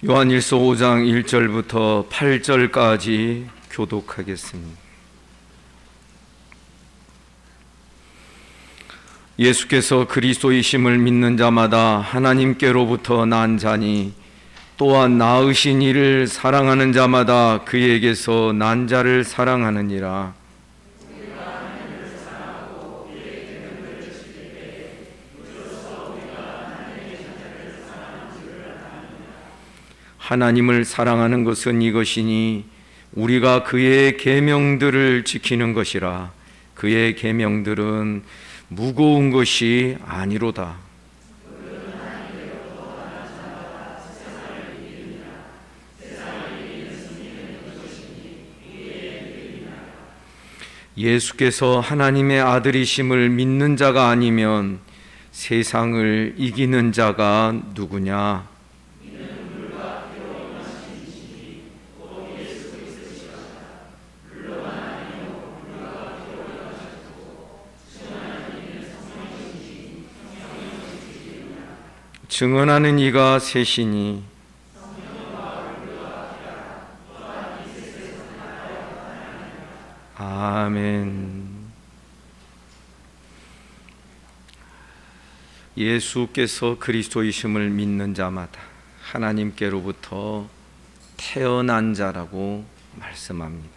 요한일서 5장 1절부터 8절까지 교독하겠습니다. 예수께서 그리스도이심을 믿는 자마다 하나님께로부터 난 자니 또한 낳으신 이를 사랑하는 자마다 그에게서 난 자를 사랑하느니라. 하나님을 사랑하는 것은 이것이니 우리가 그의 계명들을 지키는 것이라. 그의 계명들은 무거운 것이 아니로다. 예수께서 하나님의 아들이심을 믿는 자가 아니면 세상을 이기는 자가 누구냐? 증언하는 이가 셋이니 아멘. 예수께서 그리스도이심을 믿는 자마다 하나님께로부터 태어난 자라고 말씀합니다.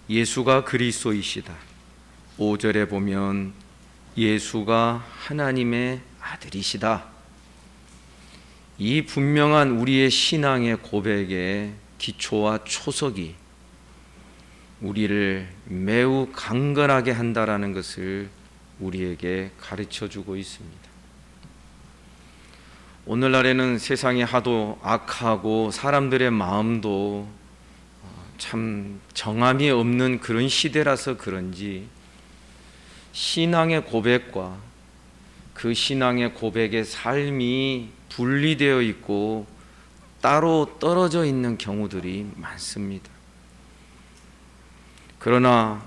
예수가 그리스도이시다. 5절에 보면 예수가 하나님의 아들이시다. 이 분명한 우리의 신앙의 고백의 기초와 초석이 우리를 매우 강건하게 한다라는 것을 우리에게 가르쳐주고 있습니다. 오늘날에는 세상이 하도 악하고 사람들의 마음도 참 정함이 없는 그런 시대라서 그런지 신앙의 고백과 그 신앙의 고백의 삶이 분리되어 있고 따로 떨어져 있는 경우들이 많습니다. 그러나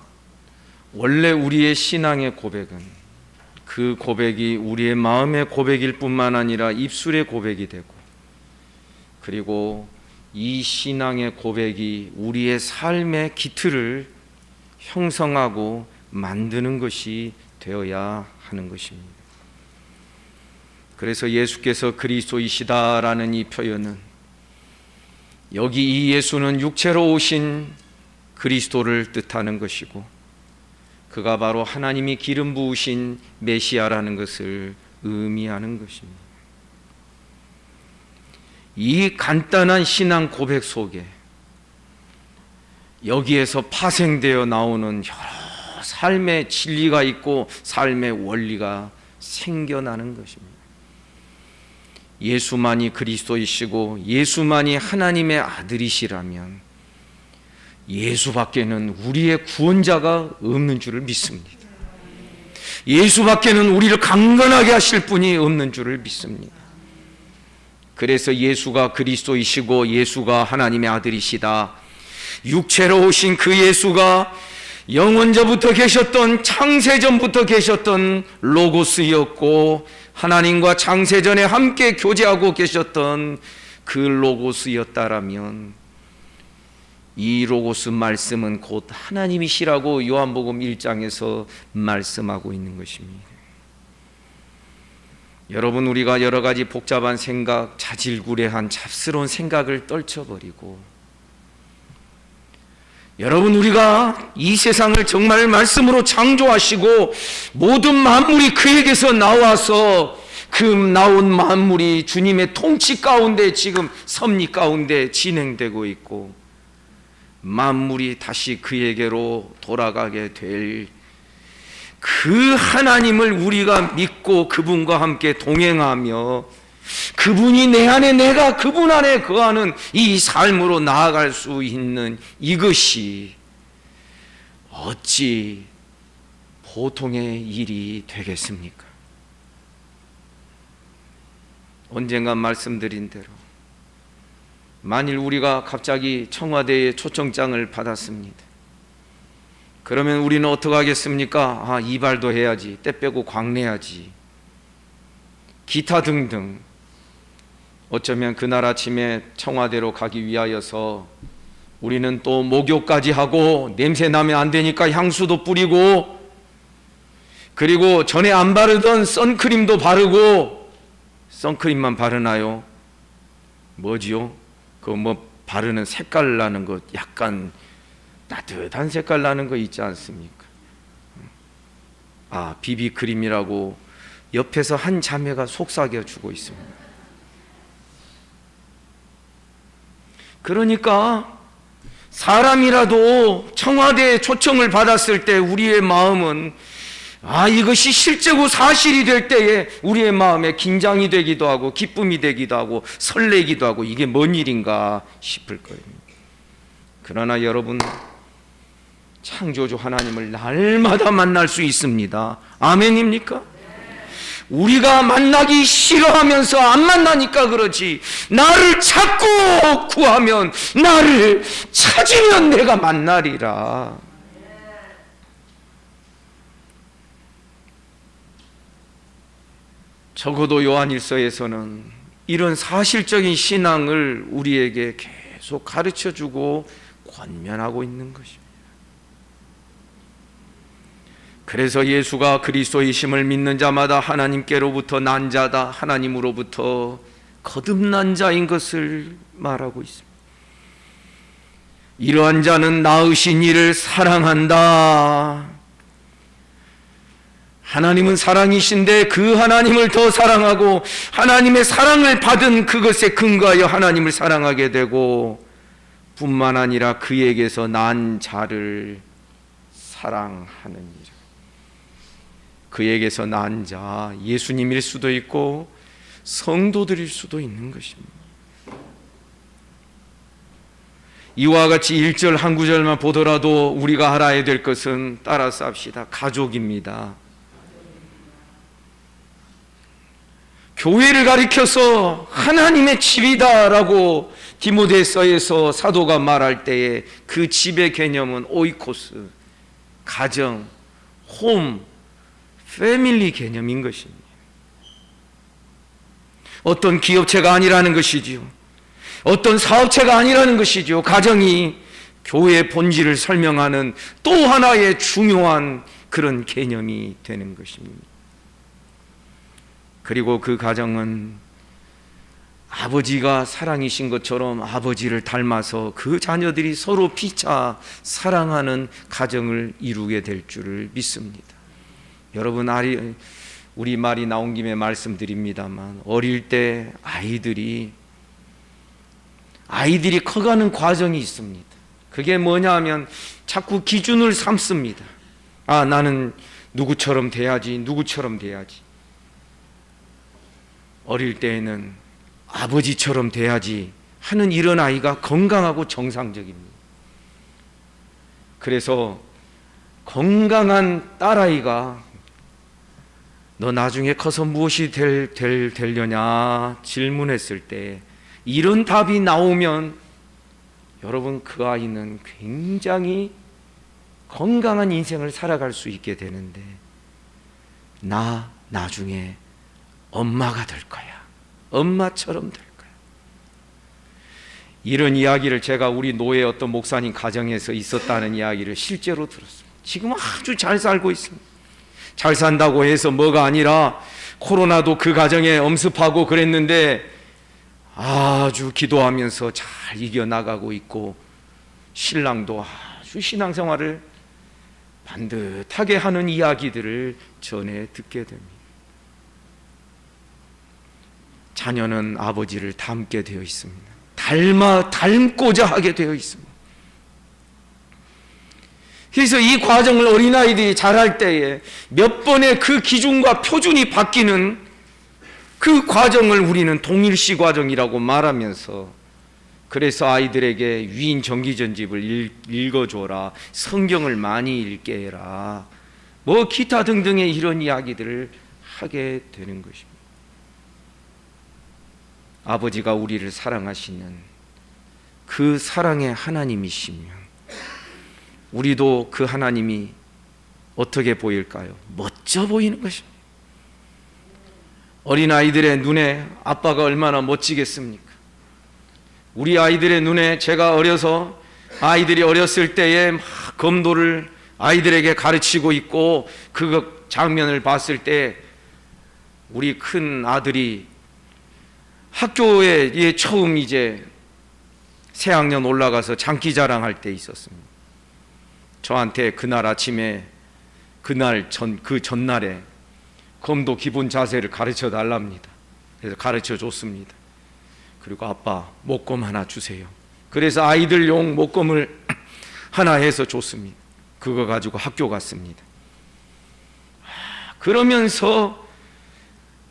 원래 우리의 신앙의 고백은 그 고백이 우리의 마음의 고백일 뿐만 아니라 입술의 고백이 되고, 그리고 이 신앙의 고백이 우리의 삶의 기틀을 형성하고 만드는 것이 되어야 하는 것입니다. 그래서 예수께서 그리스도이시다라는 이 표현은 여기 이 예수는 육체로 오신 그리스도를 뜻하는 것이고, 그가 바로 하나님이 기름 부으신 메시아라는 것을 의미하는 것입니다. 이 간단한 신앙 고백 속에 여기에서 파생되어 나오는 여러 삶의 진리가 있고 삶의 원리가 생겨나는 것입니다. 예수만이 그리스도이시고 예수만이 하나님의 아들이시라면 예수밖에는 우리의 구원자가 없는 줄을 믿습니다. 예수밖에는 우리를 강건하게 하실 분이 없는 줄을 믿습니다. 그래서 예수가 그리스도이시고 예수가 하나님의 아들이시다. 육체로 오신 그 예수가 영원전부터 계셨던, 창세전부터 계셨던 로고스였고, 하나님과 창세전에 함께 교제하고 계셨던 그 로고스였다라면 이 로고스 말씀은 곧 하나님이시라고 요한복음 1장에서 말씀하고 있는 것입니다. 여러분, 우리가 여러 가지 복잡한 생각, 자질구레한 잡스러운 생각을 떨쳐버리고, 여러분, 우리가 이 세상을 정말 말씀으로 창조하시고 모든 만물이 그에게서 나와서 그 나온 만물이 주님의 통치 가운데 지금 섭리 가운데 진행되고 있고, 만물이 다시 그에게로 돌아가게 될 그 하나님을 우리가 믿고 그분과 함께 동행하며 그분이 내 안에, 내가 그분 안에 거하는 이 삶으로 나아갈 수 있는 이것이 어찌 보통의 일이 되겠습니까? 언젠가 말씀드린 대로 만일 우리가 갑자기 청와대에 초청장을 받았습니다. 그러면 우리는 어떻게 하겠습니까? 이발도 해야지, 때 빼고 광내야지, 기타 등등 어쩌면 그날 아침에 청와대로 가기 위하여서 우리는 또 목욕까지 하고 냄새 나면 안 되니까 향수도 뿌리고, 그리고 전에 안 바르던 선크림도 바르고. 선크림만 바르나요? 뭐지요? 그 뭐 바르는 색깔 나는 거, 약간 따뜻한 색깔 나는 거 있지 않습니까? 비비크림이라고 옆에서 한 자매가 속삭여 주고 있습니다. 그러니까 사람이라도 청와대에 초청을 받았을 때 우리의 마음은 이것이 실제고 사실이 될 때에 우리의 마음에 긴장이 되기도 하고 기쁨이 되기도 하고 설레기도 하고, 이게 뭔 일인가 싶을 거예요. 그러나 여러분, 창조주 하나님을 날마다 만날 수 있습니다. 아멘입니까? 우리가 만나기 싫어하면서 안 만나니까 그러지, 나를 찾고 구하면, 나를 찾으면 내가 만나리라. 적어도 요한일서에서는 이런 사실적인 신앙을 우리에게 계속 가르쳐주고 권면하고 있는 것입니다. 그래서 예수가 그리스도이심을 믿는 자마다 하나님께로부터 난 자다, 하나님으로부터 거듭난 자인 것을 말하고 있습니다. 이러한 자는 낳으신 이를 사랑한다. 하나님은 사랑이신데 그 하나님을 더 사랑하고, 하나님의 사랑을 받은 그것에 근거하여 하나님을 사랑하게 되고, 뿐만 아니라 그에게서 난 자를 사랑하느니라. 그에게서 난 자, 예수님일 수도 있고 성도들일 수도 있는 것입니다. 이와 같이 1절 한 구절만 보더라도 우리가 알아야 될 것은, 따라서 합시다, 가족입니다. 교회를 가리켜서 하나님의 집이다라고 디모데서에서 사도가 말할 때에 그 집의 개념은 오이코스, 가정, 홈, 패밀리 개념인 것입니다. 어떤 기업체가 아니라는 것이지요. 어떤 사업체가 아니라는 것이지요. 가정이 교회의 본질을 설명하는 또 하나의 중요한 그런 개념이 되는 것입니다. 그리고 그 가정은 아버지가 사랑이신 것처럼 아버지를 닮아서 그 자녀들이 서로 피차 사랑하는 가정을 이루게 될 줄을 믿습니다. 여러분, 우리 말이 나온 김에 말씀드립니다만, 어릴 때 아이들이 커가는 과정이 있습니다. 그게 뭐냐 하면 자꾸 기준을 삼습니다. 나는 누구처럼 돼야지, 누구처럼 돼야지. 어릴 때에는 아버지처럼 돼야지 하는 이런 아이가 건강하고 정상적입니다. 그래서 건강한 딸아이가 너 나중에 커서 무엇이 되려냐 질문했을 때 이런 답이 나오면, 여러분, 그 아이는 굉장히 건강한 인생을 살아갈 수 있게 되는데, 나 나중에 엄마가 될 거야, 엄마처럼 될 거야. 이런 이야기를 제가 우리 노예 어떤 목사님 가정에서 있었다는 이야기를 실제로 들었습니다. 지금 아주 잘 살고 있습니다. 잘 산다고 해서 뭐가 아니라 코로나도 그 가정에 엄습하고 그랬는데 아주 기도하면서 잘 이겨나가고 있고, 신랑도 아주 신앙생활을 반듯하게 하는 이야기들을 전해 듣게 됩니다. 자녀는 아버지를 닮게 되어 있습니다. 닮고자 하게 되어 있습니다. 그래서 이 과정을 어린아이들이 자랄 때에 몇 번의 그 기준과 표준이 바뀌는 그 과정을 우리는 동일시 과정이라고 말하면서, 그래서 아이들에게 위인 정기전집을 읽어줘라, 성경을 많이 읽게 해라, 뭐 기타 등등의 이런 이야기들을 하게 되는 것입니다. 아버지가 우리를 사랑하시는 그 사랑의 하나님이시면 우리도 그 하나님이 어떻게 보일까요? 멋져 보이는 것입니다. 어린아이들의 눈에 아빠가 얼마나 멋지겠습니까? 우리 아이들의 눈에 제가 어려서 아이들이 어렸을 때에 막 검도를 아이들에게 가르치고 있고 그 장면을 봤을 때 우리 큰 아들이 학교에 처음 이제 새학년 올라가서 장기자랑할 때 있었습니다. 저한테 그날 아침에 그 전날에 검도 기본 자세를 가르쳐 달랍니다. 그래서 가르쳐 줬습니다. 그리고 아빠 목검 하나 주세요. 그래서 아이들용 목검을 하나 해서 줬습니다. 그거 가지고 학교 갔습니다. 그러면서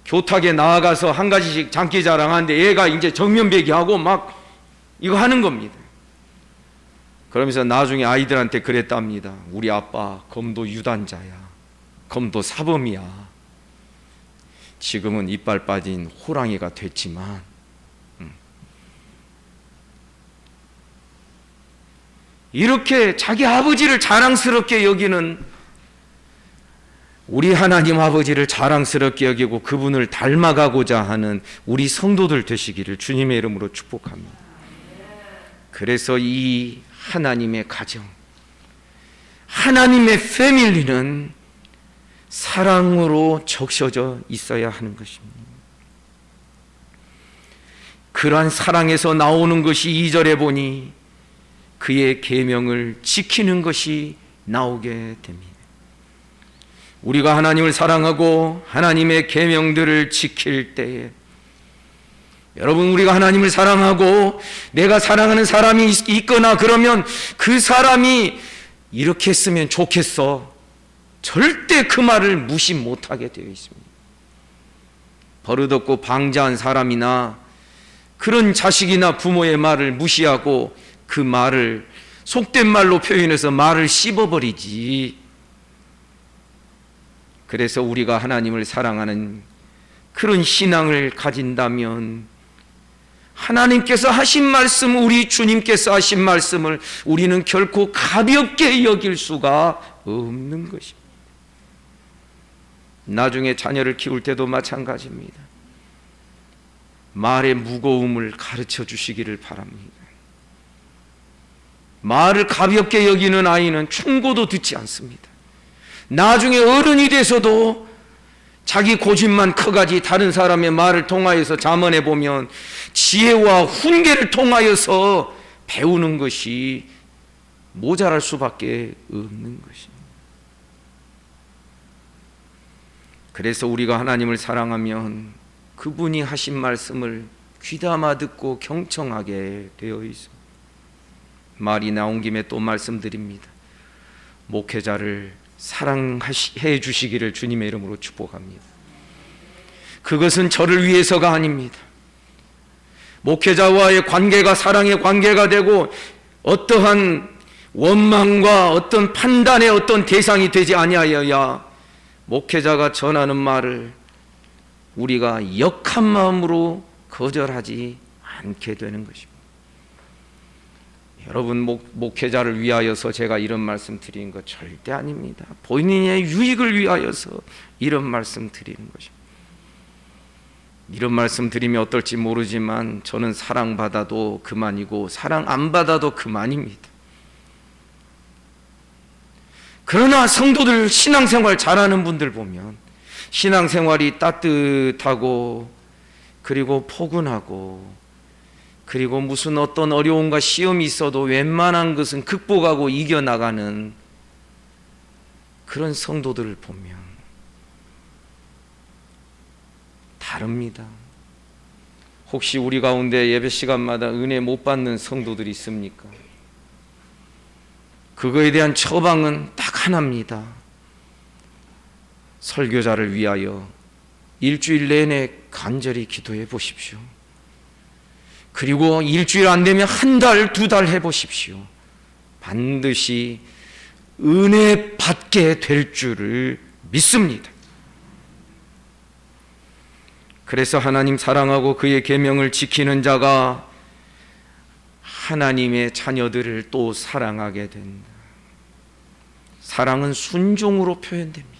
교탁에 나아가서 한 가지씩 장기자랑하는데 얘가 이제 정면배기하고 막 이거 하는 겁니다. 그러면서 나중에 아이들한테 그랬답니다. 우리 아빠 검도 유단자야. 검도 사범이야. 지금은 이빨 빠진 호랑이가 됐지만 이렇게 자기 아버지를 자랑스럽게 여기는 우리 하나님 아버지를 자랑스럽게 여기고 그분을 닮아가고자 하는 우리 성도들 되시기를 주님의 이름으로 축복합니다. 그래서 이 하나님의 가정, 하나님의 패밀리는 사랑으로 적셔져 있어야 하는 것입니다. 그러한 사랑에서 나오는 것이 2절에 보니 그의 계명을 지키는 것이 나오게 됩니다. 우리가 하나님을 사랑하고 하나님의 계명들을 지킬 때에 여러분, 우리가 하나님을 사랑하고 내가 사랑하는 사람이 있거나 그러면 그 사람이 이렇게 했으면 좋겠어, 절대 그 말을 무시 못하게 되어 있습니다. 버릇없고 방자한 사람이나 그런 자식이나 부모의 말을 무시하고 그 말을 속된 말로 표현해서 말을 씹어버리지. 그래서 우리가 하나님을 사랑하는 그런 신앙을 가진다면 하나님께서 하신 말씀, 우리 주님께서 하신 말씀을 우리는 결코 가볍게 여길 수가 없는 것입니다. 나중에 자녀를 키울 때도 마찬가지입니다. 말의 무거움을 가르쳐 주시기를 바랍니다. 말을 가볍게 여기는 아이는 충고도 듣지 않습니다. 나중에 어른이 돼서도 자기 고집만 커가지 다른 사람의 말을 통하여서 자문해 보면 지혜와 훈계를 통하여서 배우는 것이 모자랄 수밖에 없는 것입니다. 그래서 우리가 하나님을 사랑하면 그분이 하신 말씀을 귀담아 듣고 경청하게 되어 있습니다. 말이 나온 김에 또 말씀드립니다. 목회자를 사랑해 주시기를 주님의 이름으로 축복합니다. 그것은 저를 위해서가 아닙니다. 목회자와의 관계가 사랑의 관계가 되고 어떠한 원망과 어떤 판단의 어떤 대상이 되지 아니하여야 목회자가 전하는 말을 우리가 역한 마음으로 거절하지 않게 되는 것입니다. 여러분, 목회자를 위하여서 제가 이런 말씀 드리는 것 절대 아닙니다. 본인의 유익을 위하여서 이런 말씀 드리는 것입니다. 이런 말씀 드리면 어떨지 모르지만 저는 사랑받아도 그만이고 사랑 안 받아도 그만입니다. 그러나 성도들 신앙생활 잘하는 분들 보면 신앙생활이 따뜻하고 그리고 포근하고 그리고 무슨 어떤 어려움과 시험이 있어도 웬만한 것은 극복하고 이겨나가는 그런 성도들을 보면 다릅니다. 혹시 우리 가운데 예배 시간마다 은혜 못 받는 성도들이 있습니까? 그거에 대한 처방은 딱 하나입니다. 설교자를 위하여 일주일 내내 간절히 기도해 보십시오. 그리고 일주일 안 되면 한 달, 2달 해보십시오. 반드시 은혜 받게 될 줄을 믿습니다. 그래서 하나님 사랑하고 그의 계명을 지키는 자가 하나님의 자녀들을 또 사랑하게 된다. 사랑은 순종으로 표현됩니다.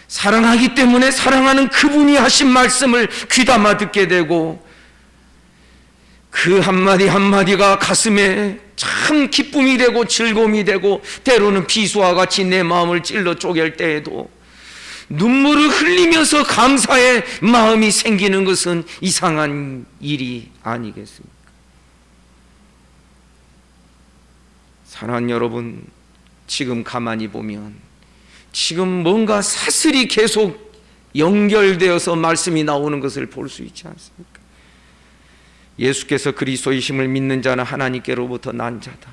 사랑하기 때문에 사랑하는 그분이 하신 말씀을 귀담아 듣게 되고, 그 한마디 한마디가 가슴에 참 기쁨이 되고 즐거움이 되고, 때로는 비수와 같이 내 마음을 찔러 쪼갤 때에도 눈물을 흘리면서 감사의 마음이 생기는 것은 이상한 일이 아니겠습니까? 사랑하는 여러분, 지금 가만히 보면 지금 뭔가 사슬이 계속 연결되어서 말씀이 나오는 것을 볼 수 있지 않습니까? 예수께서 그리스도이심을 믿는 자는 하나님께로부터 난 자다.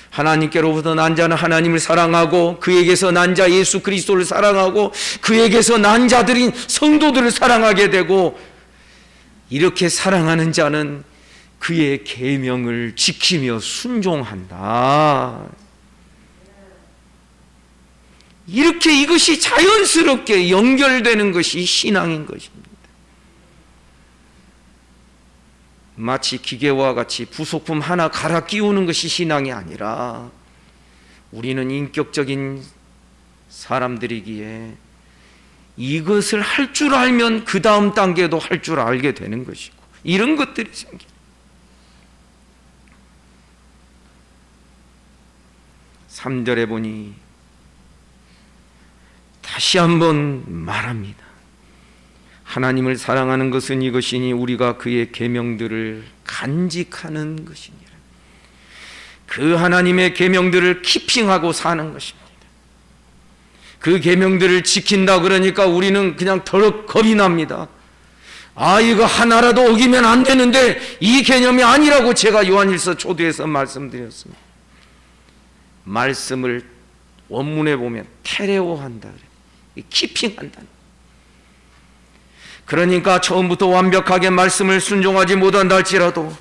하나님께로부터 난 자는 하나님을 사랑하고, 그에게서 난 자 예수 그리스도를 사랑하고, 그에게서 난 자들인 성도들을 사랑하게 되고, 이렇게 사랑하는 자는 그의 계명을 지키며 순종한다. 이렇게 이것이 자연스럽게 연결되는 것이 신앙인 것입니다. 마치 기계와 같이 부속품 하나 갈아 끼우는 것이 신앙이 아니라, 우리는 인격적인 사람들이기에 이것을 할 줄 알면 그 다음 단계도 할 줄 알게 되는 것이고, 이런 것들이 생깁니다. 3절에 보니 다시 한번 말합니다. 하나님을 사랑하는 것은 이것이니 우리가 그의 계명들을 간직하는 것이니라. 그 하나님의 계명들을 키핑하고 사는 것입니다. 그 계명들을 지킨다 그러니까 우리는 그냥 덜컥 겁이 납니다. 이거 하나라도 어기면 안 되는데, 이 개념이 아니라고 제가 요한일서 초두에서 말씀드렸습니다. 말씀을 원문에 보면 테레오한다 그래요. 키핑한다. 그러니까 처음부터 완벽하게 말씀을 순종하지 못한다 할지라도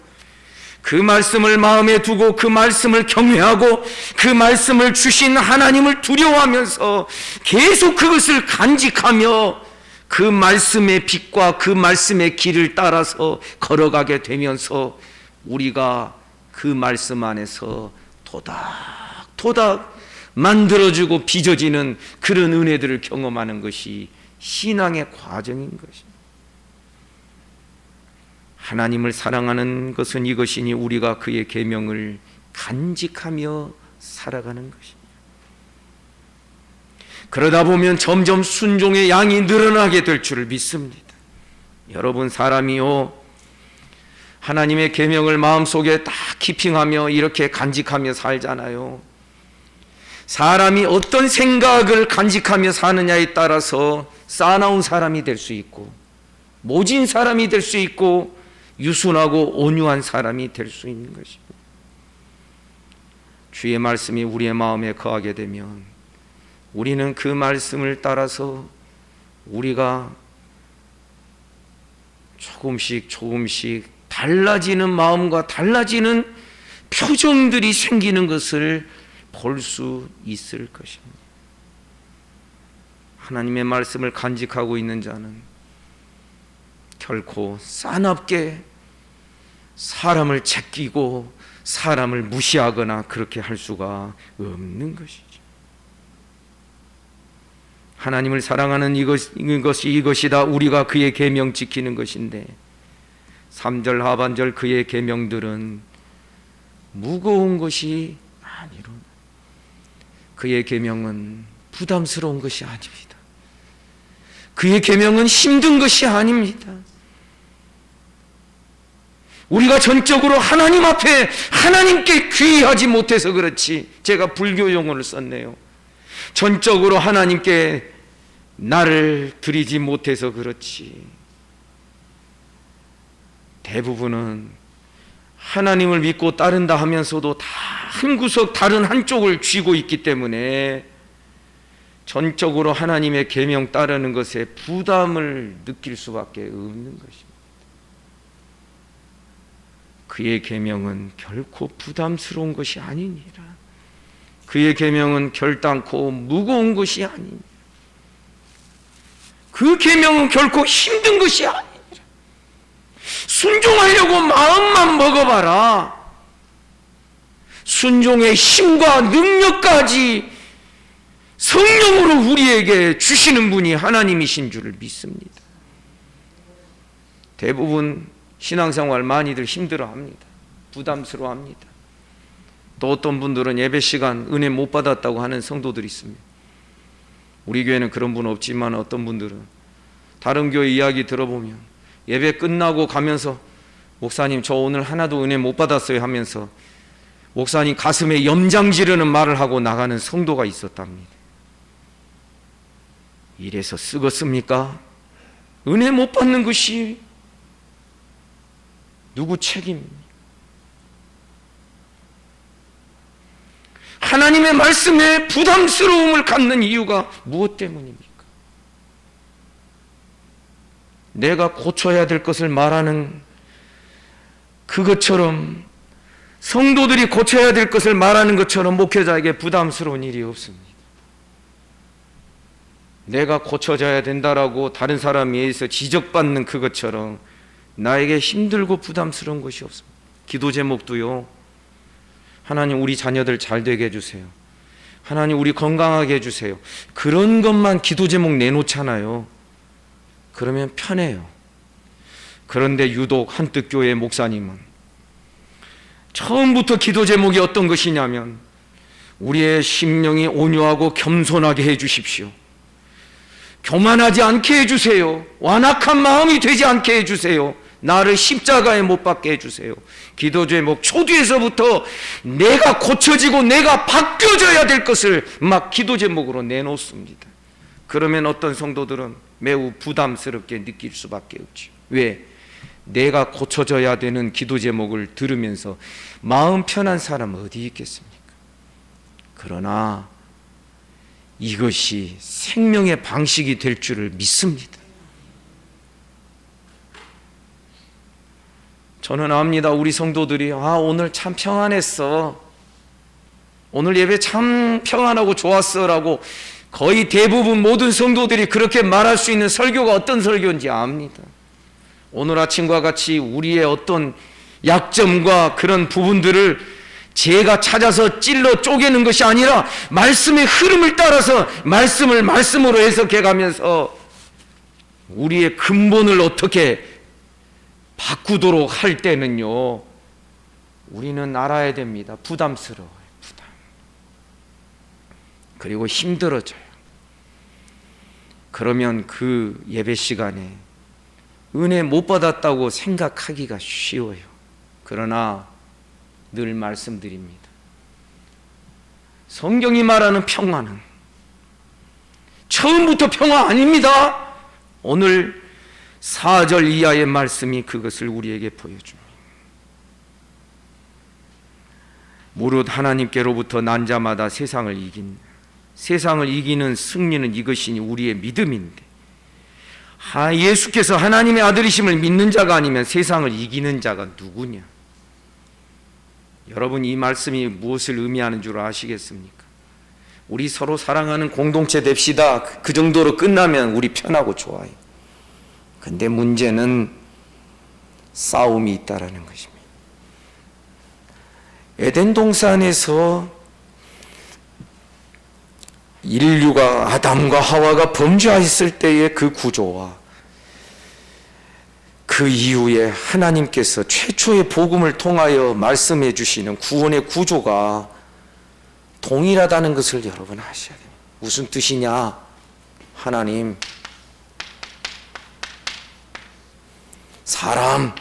그 말씀을 마음에 두고, 그 말씀을 경외하고, 그 말씀을 주신 하나님을 두려워하면서 계속 그것을 간직하며 그 말씀의 빛과 그 말씀의 길을 따라서 걸어가게 되면서 우리가 그 말씀 안에서 토닥토닥 만들어지고 빚어지는 그런 은혜들을 경험하는 것이 신앙의 과정인 것입니다. 하나님을 사랑하는 것은 이것이니 우리가 그의 계명을 간직하며 살아가는 것입니다. 그러다 보면 점점 순종의 양이 늘어나게 될 줄을 믿습니다. 여러분, 사람이요, 하나님의 계명을 마음속에 딱 키핑하며 이렇게 간직하며 살잖아요. 사람이 어떤 생각을 간직하며 사느냐에 따라서 싸나운 사람이 될 수 있고, 모진 사람이 될 수 있고, 유순하고 온유한 사람이 될 수 있는 것입니다. 주의 말씀이 우리의 마음에 거하게 되면 우리는 그 말씀을 따라서 우리가 조금씩 달라지는 마음과 달라지는 표정들이 생기는 것을 볼 수 있을 것입니다. 하나님의 말씀을 간직하고 있는 자는 결코 싸납게 사람을 제끼고 사람을 무시하거나 그렇게 할 수가 없는 것이죠. 하나님을 사랑하는 이것이다. 우리가 그의 계명 지키는 것인데, 3절 하반절 그의 계명들은 무거운 것이 아니로, 그의 계명은 부담스러운 것이 아닙니다. 그의 계명은 힘든 것이 아닙니다. 우리가 전적으로 하나님 앞에 하나님께 귀하지 못해서 그렇지, 제가 불교 용어를 썼네요. 전적으로 하나님께 나를 드리지 못해서 그렇지, 대부분은 하나님을 믿고 따른다 하면서도 다 한 구석 다른 한쪽을 쥐고 있기 때문에 전적으로 하나님의 계명 따르는 것에 부담을 느낄 수밖에 없는 것입니다. 그의 계명은 결코 부담스러운 것이 아니니라. 그의 계명은 결단코 무거운 것이 아니니라. 그 계명은 결코 힘든 것이 아니니라. 순종하려고 마음만 먹어봐라. 순종의 힘과 능력까지 성령으로 우리에게 주시는 분이 하나님이신 줄을 믿습니다. 대부분 신앙생활 많이들 힘들어합니다. 부담스러워합니다. 또 어떤 분들은 예배 시간 은혜 못 받았다고 하는 성도들이 있습니다. 우리 교회는 그런 분 없지만 어떤 분들은 다른 교회 이야기 들어보면 예배 끝나고 가면서 목사님 저 오늘 하나도 은혜 못 받았어요 하면서 목사님 가슴에 염장 지르는 말을 하고 나가는 성도가 있었답니다. 이래서 쓰겠습니까? 은혜 못 받는 것이 누구 책임입니까? 하나님의 말씀에 부담스러움을 갖는 이유가 무엇 때문입니까? 내가 고쳐야 될 것을 말하는 그것처럼, 성도들이 고쳐야 될 것을 말하는 것처럼 목회자에게 부담스러운 일이 없습니다. 내가 고쳐져야 된다라고 다른 사람에 의해서 지적받는 그것처럼 나에게 힘들고 부담스러운 것이 없습니다. 기도 제목도요, 하나님 우리 자녀들 잘 되게 해주세요, 하나님 우리 건강하게 해주세요, 그런 것만 기도 제목 내놓잖아요. 그러면 편해요. 그런데 유독 한뜻교회 목사님은 처음부터 기도 제목이 어떤 것이냐면 우리의 심령이 온유하고 겸손하게 해주십시오, 교만하지 않게 해주세요, 완악한 마음이 되지 않게 해주세요, 나를 십자가에 못 박게 해주세요. 기도 제목 초두에서부터 내가 고쳐지고 내가 바뀌어져야 될 것을 막 기도 제목으로 내놓습니다. 그러면 어떤 성도들은 매우 부담스럽게 느낄 수밖에 없죠. 왜? 내가 고쳐져야 되는 기도 제목을 들으면서 마음 편한 사람 어디 있겠습니까? 그러나 이것이 생명의 방식이 될 줄을 믿습니다. 저는 압니다. 우리 성도들이 오늘 참 평안했어, 오늘 예배 참 평안하고 좋았어 라고 거의 대부분 모든 성도들이 그렇게 말할 수 있는 설교가 어떤 설교인지 압니다. 오늘 아침과 같이 우리의 어떤 약점과 그런 부분들을 제가 찾아서 찔러 쪼개는 것이 아니라 말씀의 흐름을 따라서 말씀을 말씀으로 해석해 가면서 우리의 근본을 어떻게 바꾸도록 할 때는요, 우리는 알아야 됩니다. 부담스러워요. 부담. 그리고 힘들어져요. 그러면 그 예배 시간에 은혜 못 받았다고 생각하기가 쉬워요. 그러나 늘 말씀드립니다. 성경이 말하는 평화는 처음부터 평화 아닙니다. 오늘 4절 이하의 말씀이 그것을 우리에게 보여줍니다. 무릇 하나님께로부터 난 자마다 세상을 이기는 승리는 이것이니 우리의 믿음인데, 예수께서 하나님의 아들이심을 믿는 자가 아니면 세상을 이기는 자가 누구냐? 여러분, 이 말씀이 무엇을 의미하는 줄 아시겠습니까? 우리 서로 사랑하는 공동체 됩시다, 그 정도로 끝나면 우리 편하고 좋아요. 근데 문제는 싸움이 있다라는 것입니다. 에덴 동산에서 인류가, 아담과 하와가 범죄했을 때의 그 구조와 그 이후에 하나님께서 최초의 복음을 통하여 말씀해 주시는 구원의 구조가 동일하다는 것을 여러분 아셔야 됩니다. 무슨 뜻이냐? 하나님, 사람,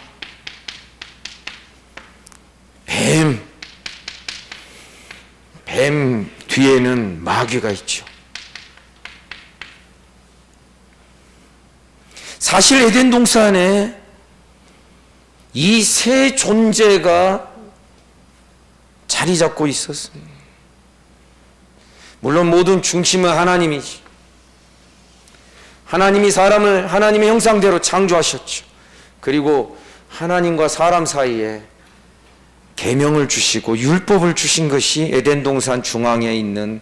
뱀 뒤에는 마귀가 있죠. 사실 에덴 동산에 이 세 존재가 자리 잡고 있었어요. 물론 모든 중심은 하나님이지. 하나님이 사람을 하나님의 형상대로 창조하셨죠. 그리고 하나님과 사람 사이에 계명을 주시고 율법을 주신 것이 에덴 동산 중앙에 있는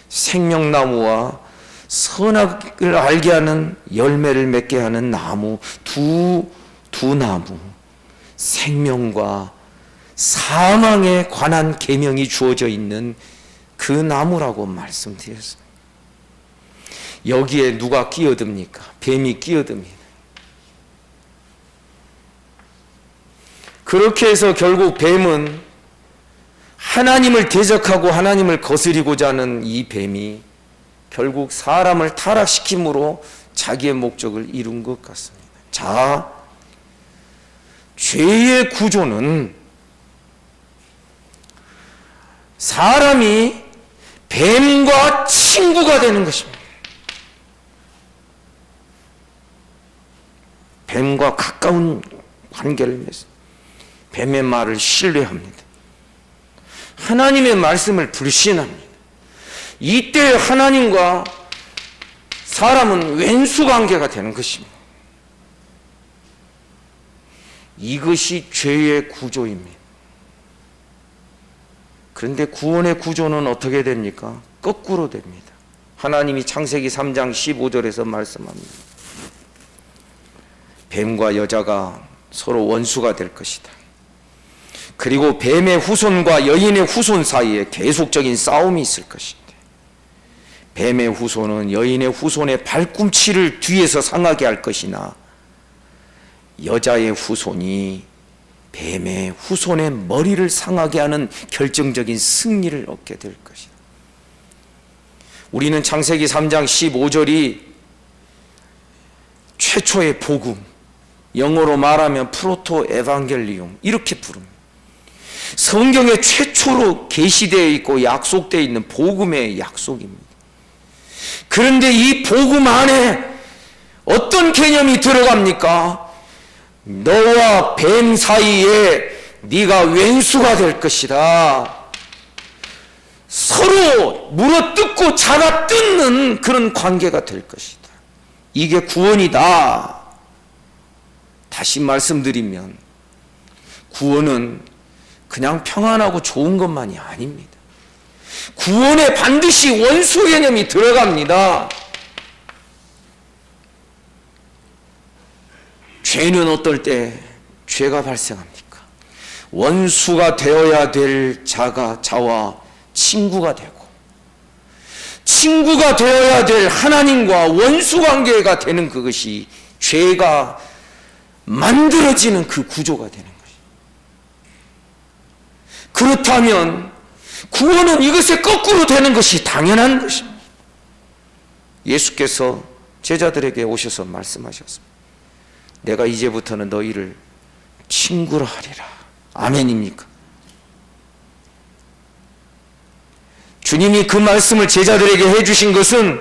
생명나무와 선악을 알게 하는, 열매를 맺게 하는 나무, 두 나무, 생명과 사망에 관한 계명이 주어져 있는 그 나무라고 말씀드렸습니다. 여기에 누가 끼어듭니까? 뱀이 끼어듭니다. 그렇게 해서 결국 뱀은 하나님을 대적하고 하나님을 거스리고자 하는 이 뱀이 결국 사람을 타락시킴으로 자기의 목적을 이룬 것 같습니다. 자, 죄의 구조는 사람이 뱀과 친구가 되는 것입니다. 뱀과 가까운 관계를 맺습니다. 뱀의 말을 신뢰합니다. 하나님의 말씀을 불신합니다. 이때 하나님과 사람은 왼수 관계가 되는 것입니다. 이것이 죄의 구조입니다. 그런데 구원의 구조는 어떻게 됩니까? 거꾸로 됩니다. 하나님이 창세기 3장 15절에서 말씀합니다. 뱀과 여자가 서로 원수가 될 것이다. 그리고 뱀의 후손과 여인의 후손 사이에 계속적인 싸움이 있을 것인데, 뱀의 후손은 여인의 후손의 발꿈치를 뒤에서 상하게 할 것이나 여자의 후손이 뱀의 후손의 머리를 상하게 하는 결정적인 승리를 얻게 될 것이다. 우리는 창세기 3장 15절이 최초의 복음, 영어로 말하면 프로토 에반겔리움 이렇게 부릅니다. 성경에 최초로 계시되어 있고 약속되어 있는 복음의 약속입니다. 그런데 이 복음 안에 어떤 개념이 들어갑니까? 너와 뱀 사이에 네가 왼수가 될 것이다. 서로 물어뜯고 잡아뜯는 그런 관계가 될 것이다. 이게 구원이다. 다시 말씀드리면 구원은 그냥 평안하고 좋은 것만이 아닙니다. 구원에 반드시 원수 개념이 들어갑니다. 죄는 어떨 때 죄가 발생합니까? 원수가 되어야 될 자와 친구가 되고, 친구가 되어야 될 하나님과 원수 관계가 되는 그것이 죄가 만들어지는 그 구조가 되는 것입니다. 그렇다면 구원은 이것에 거꾸로 되는 것이 당연한 것입니다. 예수께서 제자들에게 오셔서 말씀하셨습니다. 내가 이제부터는 너희를 친구로 하리라. 아멘입니까? 주님이 그 말씀을 제자들에게 해주신 것은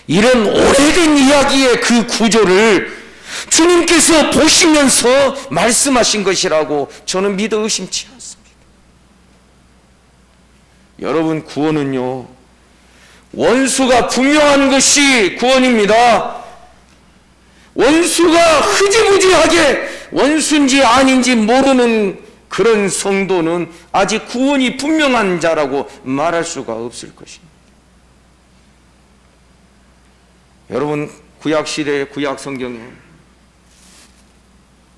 이런 오래된 이야기의 그 구조를 주님께서 보시면서 말씀하신 것이라고 저는 믿어 의심치 않습니다. 여러분, 구원은요, 원수가 분명한 것이 구원입니다. 원수가 흐지부지하게 원수인지 아닌지 모르는 그런 성도는 아직 구원이 분명한 자라고 말할 수가 없을 것입니다. 여러분, 구약시대의 구약성경에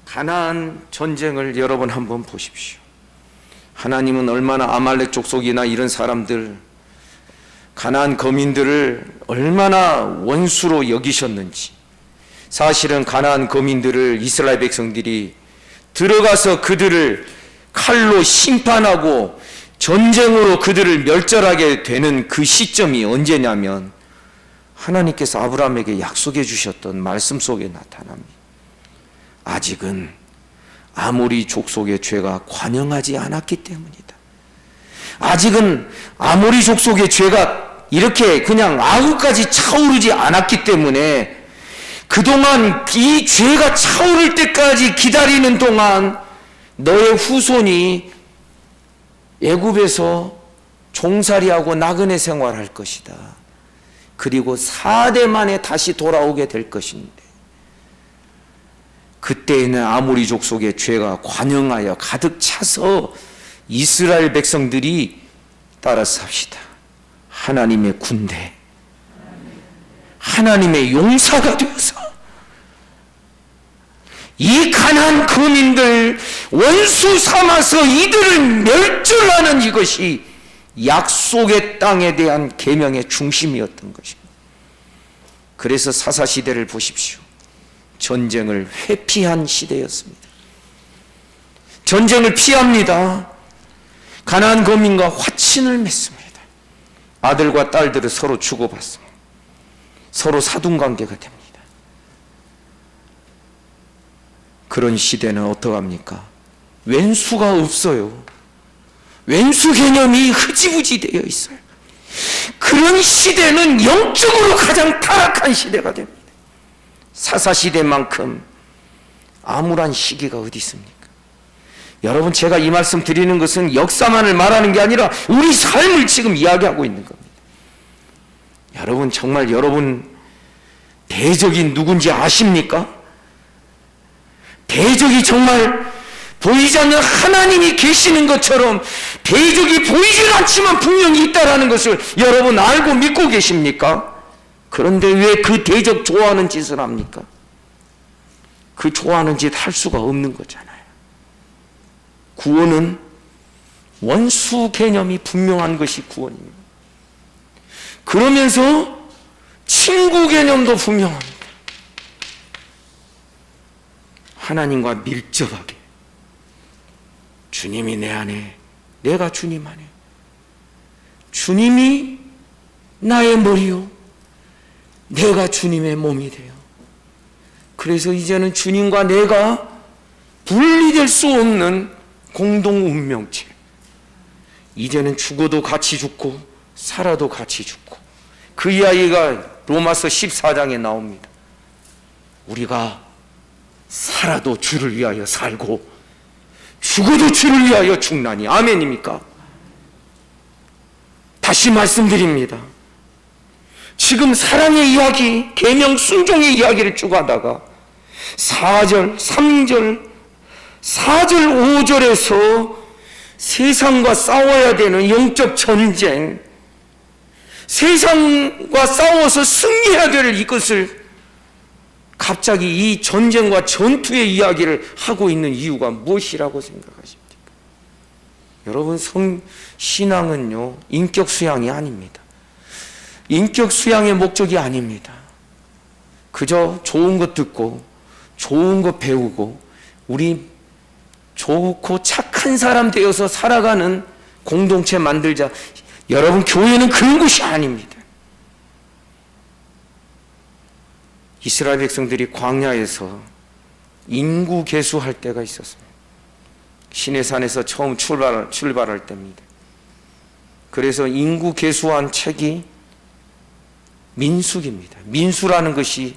가나안 전쟁을 여러분 한번 보십시오. 하나님은 얼마나 아말렉 족속이나 이런 사람들, 가나안 거민들을 얼마나 원수로 여기셨는지. 사실은 가나안 거민들을 이스라엘 백성들이 들어가서 그들을 칼로 심판하고 전쟁으로 그들을 멸절하게 되는 그 시점이 언제냐면 하나님께서 아브라함에게 약속해 주셨던 말씀 속에 나타납니다. 아직은 아모리 족속의 죄가 관영하지 않았기 때문이다. 아직은 아모리 족속의 죄가 이렇게 그냥 아구까지 차오르지 않았기 때문에 그동안 이 죄가 차오를 때까지 기다리는 동안 너의 후손이 애굽에서 종살이하고 나그네 생활할 것이다. 그리고 4대 만에 다시 돌아오게 될 것인데, 그때에는 아모리 족속의 죄가 관영하여 가득 차서 이스라엘 백성들이 따라서 삽시다. 하나님의 군대, 하나님의 용사가 되어서 이 가난한 거민들 원수 삼아서 이들을 멸절하는 이것이 약속의 땅에 대한 계명의 중심이었던 것입니다. 그래서 사사시대를 보십시오. 전쟁을 회피한 시대였습니다. 전쟁을 피합니다. 가나안 거민과 화친을 맺습니다. 아들과 딸들을 서로 주고받습니다. 서로 사돈관계가 됩니다. 그런 시대는 어떡합니까? 왼수가 없어요. 왼수 개념이 흐지부지 되어 있어요. 그런 시대는 영적으로 가장 타락한 시대가 됩니다. 사사시대만큼 암울한 시기가 어디 있습니까? 여러분, 제가 이 말씀 드리는 것은 역사만을 말하는 게 아니라 우리 삶을 지금 이야기하고 있는 겁니다. 여러분, 정말 여러분 대적이 누군지 아십니까? 대적이 정말 보이지 않는 하나님이 계시는 것처럼 대적이 보이질 않지만 분명히 있다라는 것을 여러분 알고 믿고 계십니까? 그런데 왜 그 대적 좋아하는 짓을 합니까? 그 좋아하는 짓 할 수가 없는 거잖아요. 구원은 원수 개념이 분명한 것이 구원입니다. 그러면서 친구 개념도 분명합니다. 하나님과 밀접하게, 주님이 내 안에, 내가 주님 안에, 주님이 나의 머리요, 내가 주님의 몸이 돼요. 그래서 이제는 주님과 내가 분리될 수 없는 공동 운명체. 이제는 죽어도 같이 죽고 살아도 같이 죽고, 그 이야기가 로마서 14장에 나옵니다. 우리가 살아도 주를 위하여 살고 죽어도 주를 위하여 죽나니. 아멘입니까? 다시 말씀드립니다. 지금 사랑의 이야기, 계명 순종의 이야기를 쭉 하다가 4절, 3절, 4절, 5절에서 세상과 싸워야 되는 영적 전쟁, 세상과 싸워서 승리해야 될 이것을 갑자기 이 전쟁과 전투의 이야기를 하고 있는 이유가 무엇이라고 생각하십니까? 여러분, 신앙은요, 인격 수양이 아닙니다. 인격 수양의 목적이 아닙니다. 그저 좋은 것 듣고 좋은 것 배우고 우리 좋고 착한 사람 되어서 살아가는 공동체 만들자. 여러분, 교회는 그런 곳이 아닙니다. 이스라엘 백성들이 광야에서 인구 계수할 때가 있었습니다. 시내산에서 처음 출발할 때입니다. 그래서 인구 계수한 책이 민수기입니다. 민수라는 것이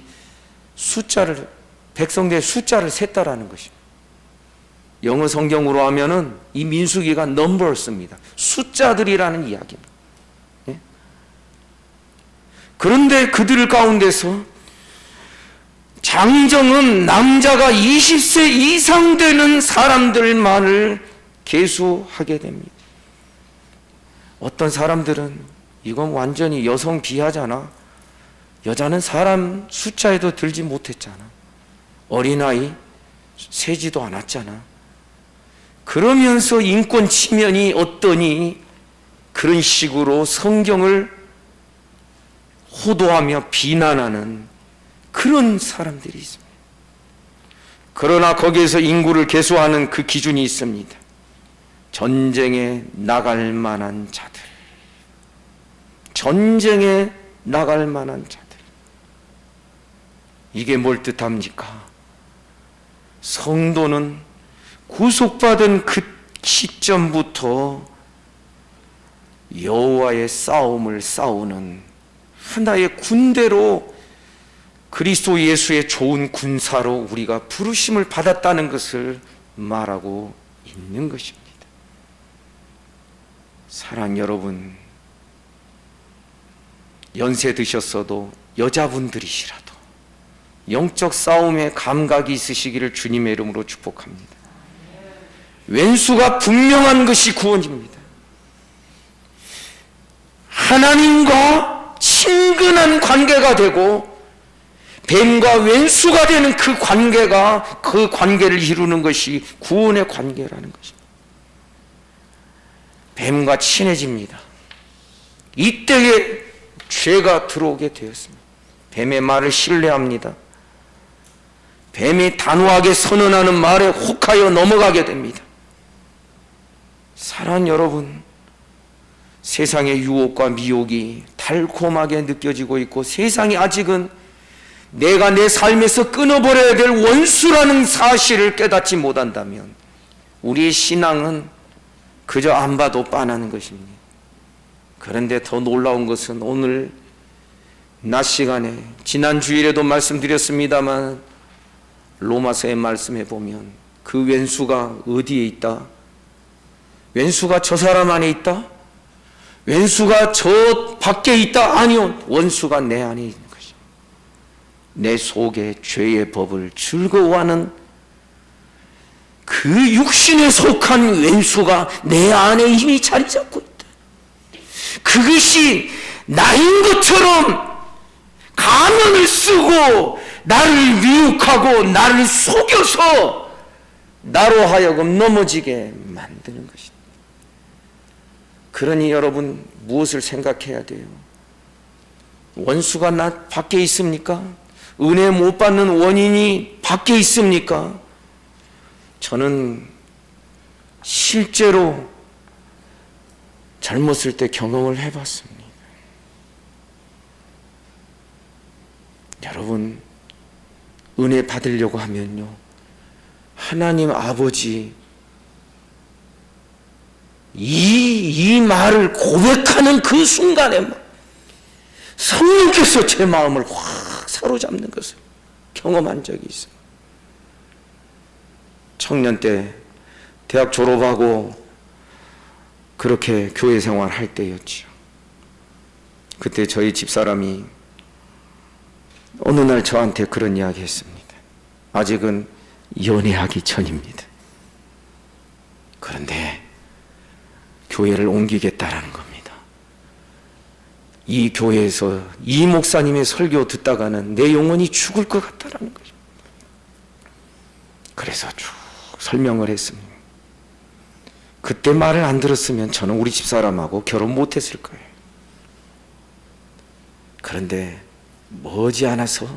백성들의 숫자를 셌다라는 것입니다. 영어 성경으로 하면은 이 민수기가 넘버스입니다. 숫자들이라는 이야기입니다. 예? 그런데 그들 가운데서 장정은 남자가 20세 이상 되는 사람들만을 계수하게 됩니다. 어떤 사람들은 이건 완전히 여성 비하잖아. 여자는 사람 숫자에도 들지 못했잖아. 어린아이 세지도 않았잖아. 그러면서 인권 침해이 어떠니 그런 식으로 성경을 호도하며 비난하는 그런 사람들이 있습니다. 그러나 거기에서 인구를 계수하는 그 기준이 있습니다. 전쟁에 나갈 만한 자들, 전쟁에 나갈 만한 자들. 이게 뭘 뜻합니까? 성도는 구속받은 그 시점부터 여호와의 싸움을 싸우는 하나의 군대로, 그리스도 예수의 좋은 군사로 우리가 부르심을 받았다는 것을 말하고 있는 것입니다. 사랑 여러분, 연세 드셨어도 여자분들이시라도 영적 싸움에 감각이 있으시기를 주님의 이름으로 축복합니다. 왼수가 분명한 것이 구원입니다. 하나님과 친근한 관계가 되고 뱀과 왼수가 되는 그 관계가, 그 관계를 이루는 것이 구원의 관계라는 것입니다. 뱀과 친해집니다. 이때에 죄가 들어오게 되었습니다. 뱀의 말을 신뢰합니다. 뱀이 단호하게 선언하는 말에 혹하여 넘어가게 됩니다. 사랑하는 여러분, 세상의 유혹과 미혹이 달콤하게 느껴지고 있고 세상이 아직은 내가 내 삶에서 끊어버려야 될 원수라는 사실을 깨닫지 못한다면 우리의 신앙은 그저 안 봐도 빤하는 것입니다. 그런데 더 놀라운 것은 오늘 낮 시간에 지난 주일에도 말씀드렸습니다만 로마서의 말씀에 보면 그 왼수가 어디에 있다? 왼수가 저 사람 안에 있다? 왼수가 저 밖에 있다? 아니요, 원수가 내 안에 있는 것입니다. 내 속에 죄의 법을 즐거워하는 그 육신에 속한 왼수가 내 안에 이미 자리 잡고 있다. 그것이 나인 것처럼 가면을 쓰고 나를 미혹하고 나를 속여서 나로 하여금 넘어지게 만드는 것이다. 그러니 여러분 무엇을 생각해야 돼요? 원수가 나 밖에 있습니까? 은혜 못 받는 원인이 밖에 있습니까? 저는 실제로 젊었을 때 경험을 해봤습니다. 여러분, 은혜 받으려고 하면요, 하나님 아버지 이 말을 고백하는 그 순간에 성령께서 제 마음을 확 사로잡는 것을 경험한 적이 있어요. 청년 때 대학 졸업하고 그렇게 교회 생활할 때였죠. 그때 저희 집사람이 어느 날 저한테 그런 이야기 했습니다. 아직은 연애하기 전입니다. 그런데 교회를 옮기겠다라는 겁니다. 이 교회에서 이 목사님의 설교 듣다가는 내 영혼이 죽을 것 같다라는 거죠. 그래서 쭉 설명을 했습니다. 그때 말을 안 들었으면 저는 우리 집사람하고 결혼 못했을 거예요. 그런데 머지않아서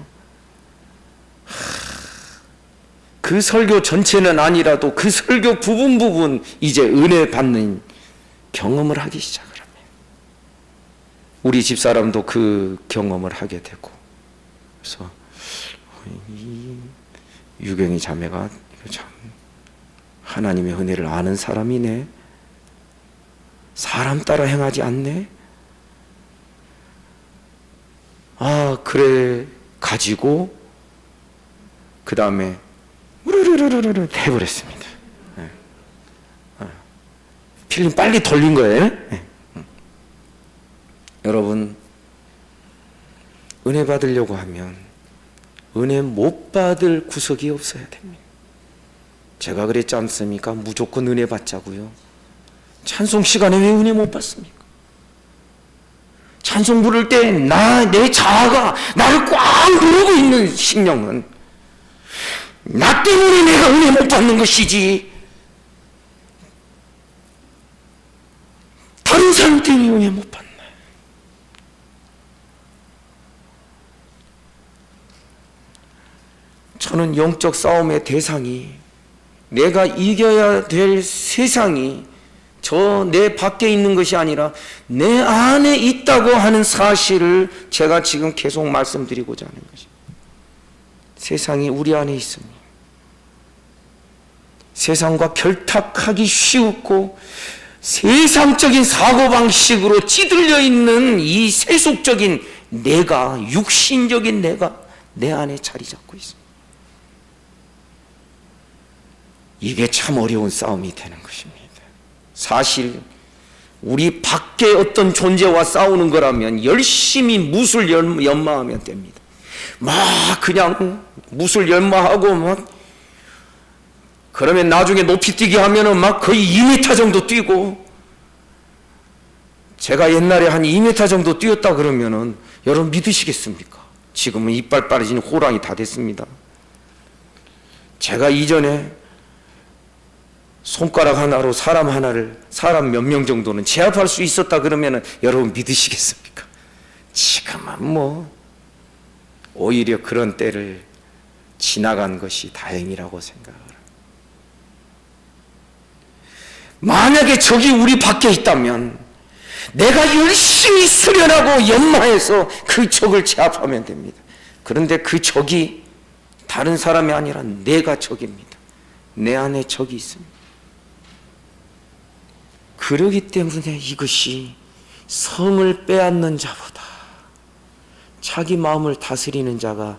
그 설교 전체는 아니라도 그 설교 부분 이제 은혜 받는 경험을 하기 시작을 합니다. 우리 집사람도 그 경험을 하게 되고, 그래서 이 유경이 자매가 참 하나님의 은혜를 아는 사람이네, 사람 따라 행하지 않네. 아, 그래 가지고 그 다음에 우르르르르르 해버렸습니다. 네. 필름 빨리 돌린 거예요. 네. 여러분, 은혜 받으려고 하면 은혜 못 받을 구석이 없어야 됩니다. 제가 그랬지 않습니까? 무조건 은혜 받자고요. 찬송 시간에 왜 은혜 못 받습니까? 찬송 부를 때 내 자아가 나를 꽉 누르고 있는 심령은 나 때문에 내가 은혜 못 받는 것이지 다른 사람 때문에 은혜 못 받나. 저는 영적 싸움의 대상이, 내가 이겨야 될 세상이 저 내 밖에 있는 것이 아니라 내 안에 있다고 하는 사실을 제가 지금 계속 말씀드리고자 하는 것입니다. 세상이 우리 안에 있습니다. 세상과 결탁하기 쉬웠고 세상적인 사고방식으로 찌들려 있는 이 세속적인 내가, 육신적인 내가 내 안에 자리 잡고 있습니다. 이게 참 어려운 싸움이 되는 것입니다. 사실 우리 밖에 어떤 존재와 싸우는 거라면 열심히 무술 연마하면 됩니다. 막 그냥 무술 연마하고 막 그러면 나중에 높이 뛰기 하면은 막 거의 2m 정도 뛰고, 제가 옛날에 한 2m 정도 뛰었다 그러면은 여러분 믿으시겠습니까? 지금은 이빨 빠르진 호랑이 다 됐습니다. 제가 이전에 손가락 하나로 사람 몇 명 정도는 제압할 수 있었다 그러면은 여러분 믿으시겠습니까? 지금은 뭐 오히려 그런 때를 지나간 것이 다행이라고 생각을 합니다. 만약에 적이 우리 밖에 있다면 내가 열심히 수련하고 연마해서 그 적을 제압하면 됩니다. 그런데 그 적이 다른 사람이 아니라 내가 적입니다. 내 안에 적이 있습니다. 그러기 때문에 이것이 성을 빼앗는 자보다 자기 마음을 다스리는 자가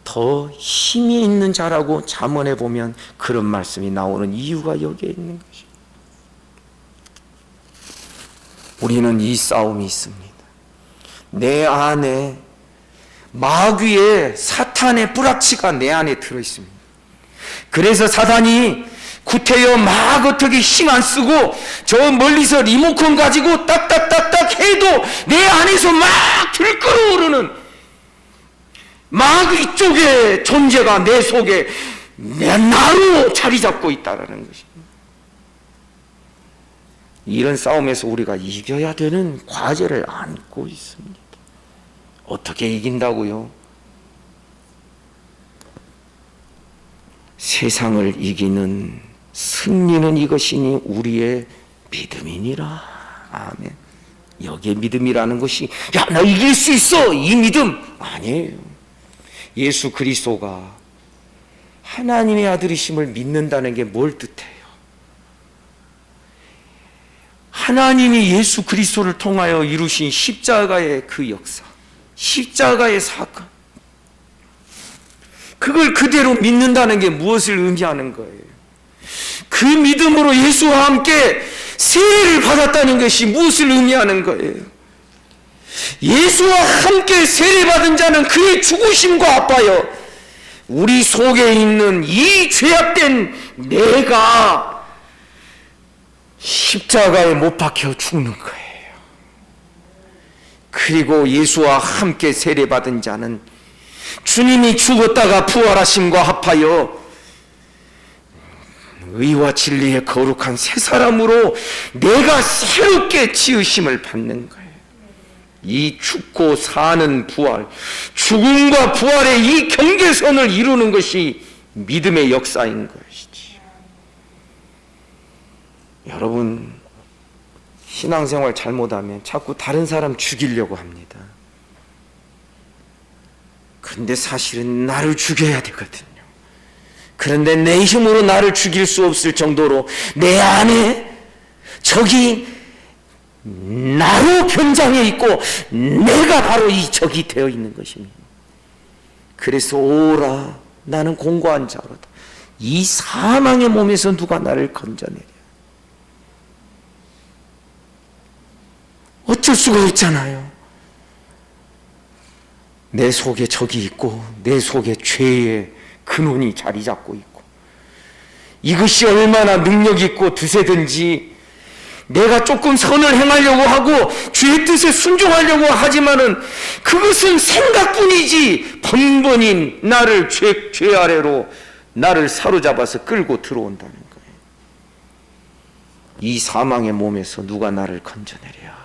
더 힘이 있는 자라고 잠언에 보면 그런 말씀이 나오는 이유가 여기에 있는 것입니다. 우리는 이 싸움이 있습니다. 내 안에 마귀의 사탄의 뿌락치가 내 안에 들어있습니다. 그래서 사탄이 구태여 막 어떻게 힘 안 쓰고 저 멀리서 리모컨 가지고 딱딱딱딱 해도 내 안에서 막 들끓어오르는 마귀 쪽의 존재가 내 속에 내 나로 자리 잡고 있다는 것입니다. 이런 싸움에서 우리가 이겨야 되는 과제를 안고 있습니다. 어떻게 이긴다고요? 세상을 이기는 승리는 이것이니 우리의 믿음이니라. 아멘. 여기에 믿음이라는 것이 야, 나 이길 수 있어, 이 믿음 아니에요. 예수 그리스도가 하나님의 아들이심을 믿는다는 게 뭘 뜻해요? 하나님이 예수 그리스도를 통하여 이루신 십자가의 그 역사, 십자가의 사건, 그걸 그대로 믿는다는 게 무엇을 의미하는 거예요? 그 믿음으로 예수와 함께 세례를 받았다는 것이 무엇을 의미하는 거예요? 예수와 함께 세례받은 자는 그의 죽으심과 합하여 우리 속에 있는 이 죄악된 내가 십자가에 못 박혀 죽는 거예요. 그리고 예수와 함께 세례받은 자는 주님이 죽었다가 부활하심과 합하여 의와 진리의 거룩한 새 사람으로 내가 새롭게 지으심을 받는 거예요. 이 죽고 사는 부활, 죽음과 부활의 이 경계선을 이루는 것이 믿음의 역사인 것이지. 여러분, 신앙생활 잘못하면 자꾸 다른 사람 죽이려고 합니다. 그런데 사실은 나를 죽여야 되거든요. 그런데 내 힘으로 나를 죽일 수 없을 정도로 내 안에 적이 나로 변장해 있고 내가 바로 이 적이 되어 있는 것입니다. 그래서 오라 나는 공고한 자로다. 이 사망의 몸에서 누가 나를 건져내랴. 어쩔 수가 없잖아요. 내 속에 적이 있고 내 속에 죄의 근원이 자리 잡고 있고 이것이 얼마나 능력 있고 드세든지 내가 조금 선을 행하려고 하고 주의 뜻에 순종하려고 하지만은 그것은 생각뿐이지 번번이 나를 죄 아래로 나를 사로잡아서 끌고 들어온다는 거예요. 이 사망의 몸에서 누가 나를 건져내랴.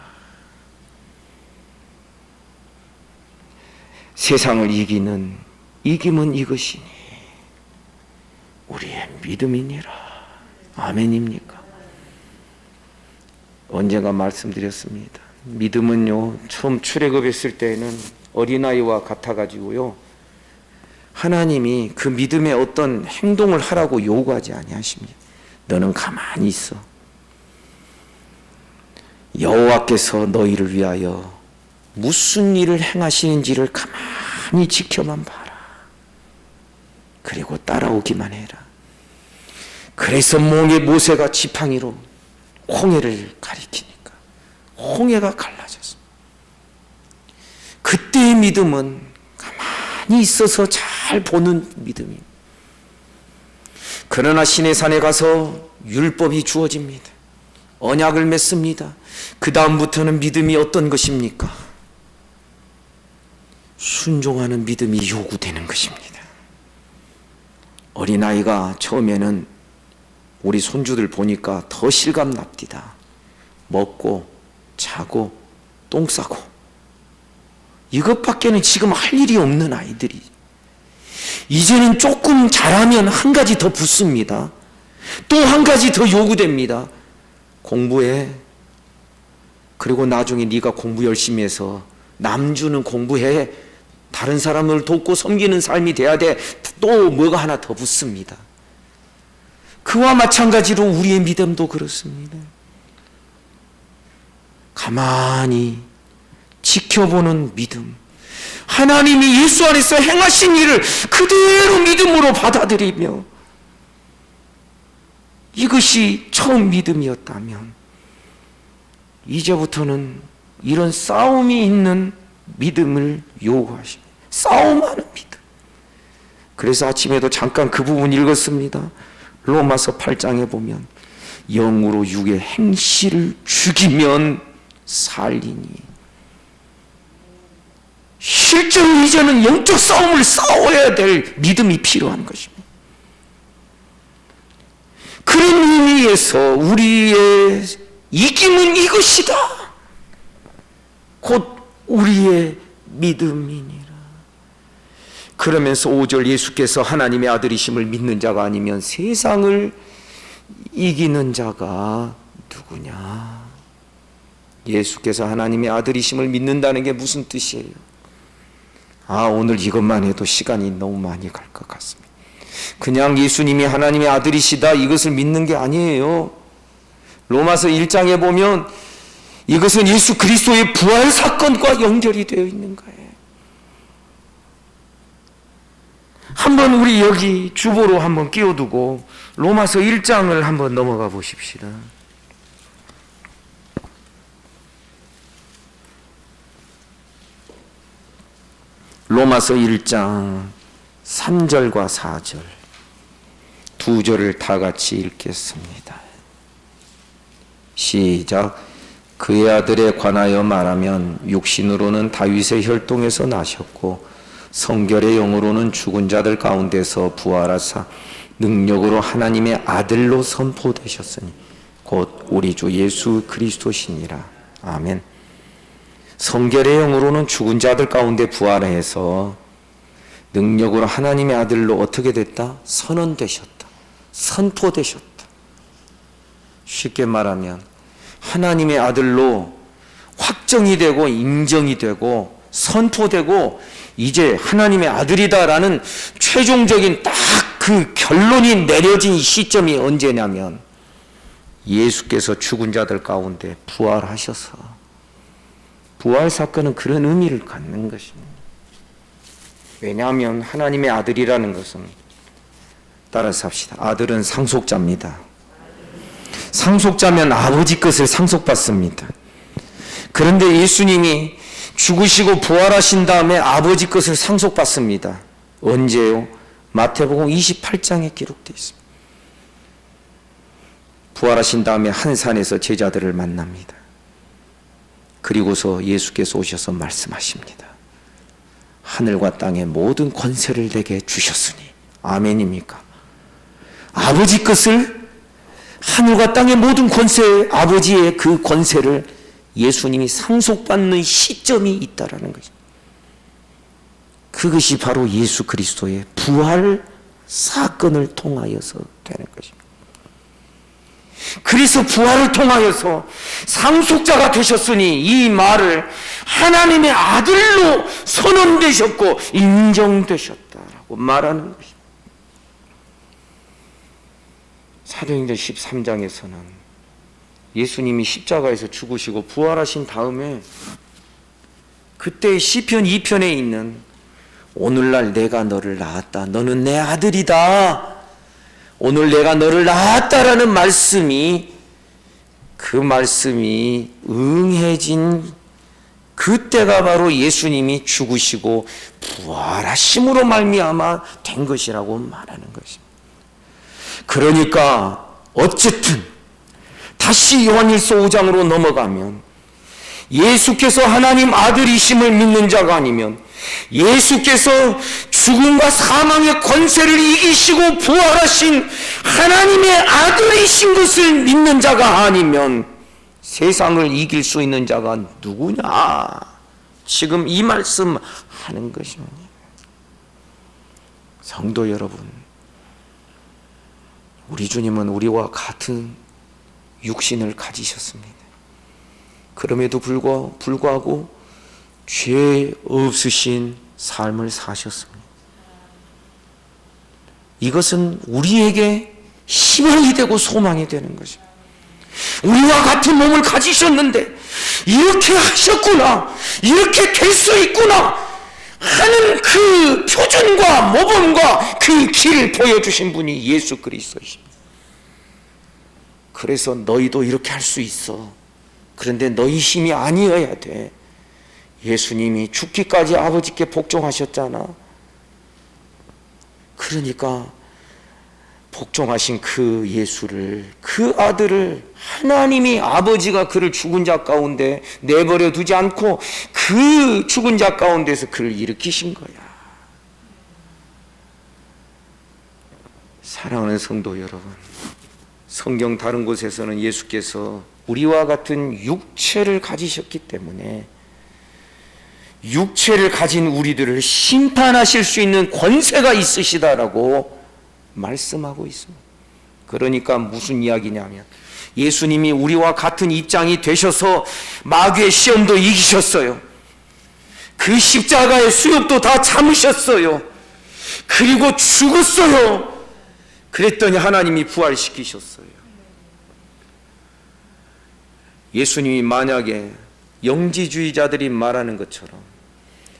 세상을 이기는 이김은 이것이니 우리의 믿음이니라. 아멘입니까? 언젠가 말씀드렸습니다. 믿음은요, 처음 출애굽했을 때에는 어린아이와 같아가지고요, 하나님이 그 믿음의 어떤 행동을 하라고 요구하지 아니하십니다. 너는 가만히 있어. 여호와께서 너희를 위하여 무슨 일을 행하시는지를 가만히 지켜만 봐라. 그리고 따라오기만 해라. 그래서 모세가 지팡이로 홍해를 가리키니까 홍해가 갈라졌습니다. 그때의 믿음은 가만히 있어서 잘 보는 믿음입니다. 그러나 시내산에 가서 율법이 주어집니다. 언약을 맺습니다. 그 다음부터는 믿음이 어떤 것입니까? 순종하는 믿음이 요구되는 것입니다. 어린아이가 처음에는 우리 손주들 보니까 더 실감납디다. 먹고 자고 똥 싸고 이것밖에는 지금 할 일이 없는 아이들이 이제는 조금 잘하면 한 가지 더 붙습니다. 또 한 가지 더 요구됩니다. 공부해. 그리고 나중에 네가 공부 열심히 해서 남주는 공부해. 다른 사람을 돕고 섬기는 삶이 돼야 돼. 또 뭐가 하나 더 붙습니다. 그와 마찬가지로 우리의 믿음도 그렇습니다. 가만히 지켜보는 믿음. 하나님이 예수 안에서 행하신 일을 그대로 믿음으로 받아들이며 이것이 처음 믿음이었다면 이제부터는 이런 싸움이 있는 믿음을 요구하십니다. 싸움하는 믿음. 그래서 아침에도 잠깐 그 부분 읽었습니다. 로마서 8장에 보면 영으로 육의 행실을 죽이면 살리니. 실제로 이제는 영적 싸움을 싸워야 될 믿음이 필요한 것입니다. 그런 의미에서 우리의 이김은 이것이다. 곧 우리의 믿음이니라. 그러면서 5절 예수께서 하나님의 아들이심을 믿는 자가 아니면 세상을 이기는 자가 누구냐. 예수께서 하나님의 아들이심을 믿는다는 게 무슨 뜻이에요? 오늘 이것만 해도 시간이 너무 많이 갈 것 같습니다. 그냥 예수님이 하나님의 아들이시다 이것을 믿는 게 아니에요. 로마서 1장에 보면 이것은 예수 그리스도의 부활 사건과 연결이 되어 있는 거예요. 한번 우리 여기 주보로 한번 끼워두고 로마서 1장을 한번 넘어가 보십시다. 로마서 1장 3절과 4절 두 절을 다 같이 읽겠습니다. 시작. 그의 아들에 관하여 말하면 육신으로는 다윗의 혈통에서 나셨고 성결의 영으로는 죽은 자들 가운데서 부활하사 능력으로 하나님의 아들로 선포되셨으니 곧 우리 주 예수 그리스도시니라. 아멘. 성결의 영으로는 죽은 자들 가운데 부활해서 능력으로 하나님의 아들로 어떻게 됐다? 선언되셨다. 선포되셨다. 쉽게 말하면 하나님의 아들로 확정이 되고 인정이 되고 선포되고 이제 하나님의 아들이다라는 최종적인 딱 그 결론이 내려진 시점이 언제냐면 예수께서 죽은 자들 가운데 부활하셔서 부활 사건은 그런 의미를 갖는 것입니다. 왜냐하면 하나님의 아들이라는 것은 따라서 합시다. 아들은 상속자입니다. 상속자면 아버지 것을 상속받습니다. 그런데 예수님이 죽으시고 부활하신 다음에 아버지 것을 상속받습니다. 언제요? 마태복음 28장에 기록되어 있습니다. 부활하신 다음에 한 산에서 제자들을 만납니다. 그리고서 예수께서 오셔서 말씀하십니다. 하늘과 땅의 모든 권세를 내게 주셨으니. 아멘입니까? 아버지 것을, 하늘과 땅의 모든 권세, 아버지의 그 권세를 예수님이 상속받는 시점이 있다라는 것입니다. 그것이 바로 예수 그리스도의 부활 사건을 통하여서 되는 것입니다. 그래서 부활을 통하여서 상속자가 되셨으니 이 말을 하나님의 아들로 선언되셨고 인정되셨다라고 말하는 것입니다. 사도행전 13장에서는 예수님이 십자가에서 죽으시고 부활하신 다음에 그때 시편 2편에 있는 오늘날 내가 너를 낳았다. 너는 내 아들이다. 오늘 내가 너를 낳았다라는 말씀이 그 말씀이 응해진 그때가 바로 예수님이 죽으시고 부활하심으로 말미암아 된 것이라고 말하는 것입니다. 그러니까 어쨌든 다시 요한일서 5장으로 넘어가면 예수께서 하나님 아들이심을 믿는 자가 아니면 예수께서 죽음과 사망의 권세를 이기시고 부활하신 하나님의 아들이신 것을 믿는 자가 아니면 세상을 이길 수 있는 자가 누구냐? 지금 이 말씀 하는 것입니다. 성도 여러분, 우리 주님은 우리와 같은 육신을 가지셨습니다. 그럼에도 불구하고 죄 없으신 삶을 사셨습니다. 이것은 우리에게 희망이 되고 소망이 되는 것입니다. 우리와 같은 몸을 가지셨는데 이렇게 하셨구나, 이렇게 될 수 있구나 하는 그 표준과 모범과 그 길을 보여주신 분이 예수 그리스도이십니다. 그래서 너희도 이렇게 할 수 있어. 그런데 너희 힘이 아니어야 돼. 예수님이 죽기까지 아버지께 복종하셨잖아. 그러니까 복종하신 그 예수를, 그 아들을 하나님이 아버지가 그를 죽은 자 가운데 내버려 두지 않고 그 죽은 자 가운데서 그를 일으키신 거야. 사랑하는 성도 여러분, 성경 다른 곳에서는 예수께서 우리와 같은 육체를 가지셨기 때문에 육체를 가진 우리들을 심판하실 수 있는 권세가 있으시다라고 말씀하고 있습니다. 그러니까 무슨 이야기냐면 예수님이 우리와 같은 입장이 되셔서 마귀의 시험도 이기셨어요. 그 십자가의 수욕도 다 참으셨어요. 그리고 죽었어요. 그랬더니 하나님이 부활시키셨어요. 예수님이 만약에 영지주의자들이 말하는 것처럼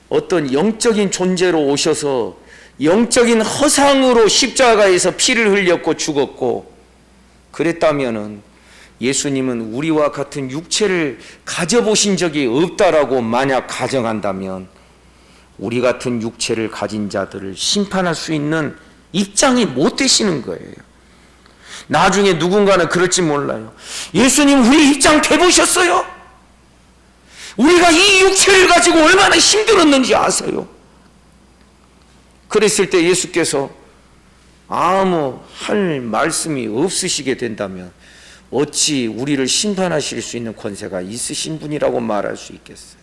어떤 영적인 존재로 오셔서 영적인 허상으로 십자가에서 피를 흘렸고 죽었고 그랬다면은 예수님은 우리와 같은 육체를 가져보신 적이 없다라고 만약 가정한다면 우리 같은 육체를 가진 자들을 심판할 수 있는 입장이 못 되시는 거예요. 나중에 누군가는 그럴지 몰라요. 예수님 우리 입장 돼보셨어요? 우리가 이 육체를 가지고 얼마나 힘들었는지 아세요? 그랬을 때 예수께서 아무 할 말씀이 없으시게 된다면 어찌 우리를 심판하실 수 있는 권세가 있으신 분이라고 말할 수 있겠어요?